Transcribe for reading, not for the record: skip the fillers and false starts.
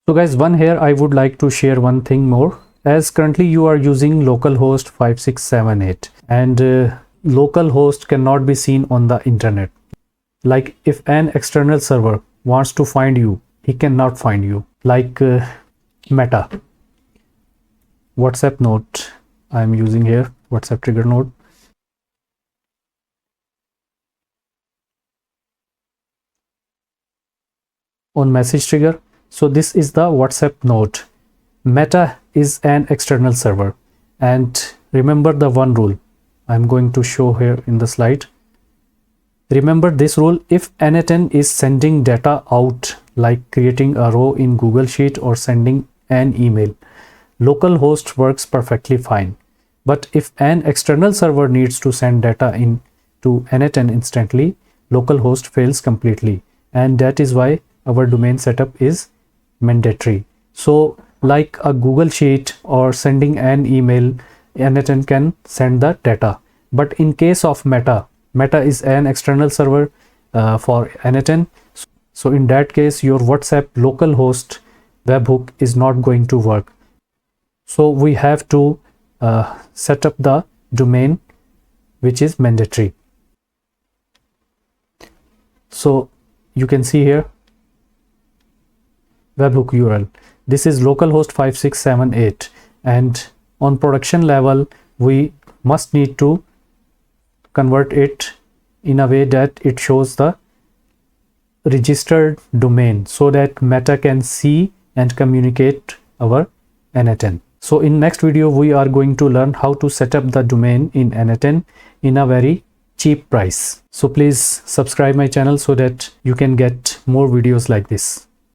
So guys, I would like to share one thing more. As currently you are using localhost 5678 and localhost cannot be seen on the internet. Like if an external server wants to find you, he cannot find you. Like Meta WhatsApp note I am using here, WhatsApp trigger node. On message trigger, so this is the WhatsApp node. Meta is an external server, and remember the one rule I'm going to show here in the slide. Remember this rule: if n8n is sending data out, like creating a row in Google Sheet or sending an email, localhost works perfectly fine. But if an external server needs to send data in to n8n instantly, localhost fails completely, and that is why our domain setup is mandatory. So like a Google Sheet or sending an email, n8n can send the data. But in case of Meta is an external server for n8n. So in that case, your WhatsApp localhost webhook is not going to work. So we have to set up the domain, which is mandatory. So you can see here webhook URL. This is localhost 5678, and on production level we must need to convert it in a way that it shows the registered domain so that Meta can see and communicate our n8n. So in next video we are going to learn how to set up the domain in n8n in a very cheap price. So please subscribe my channel so that you can get more videos like this.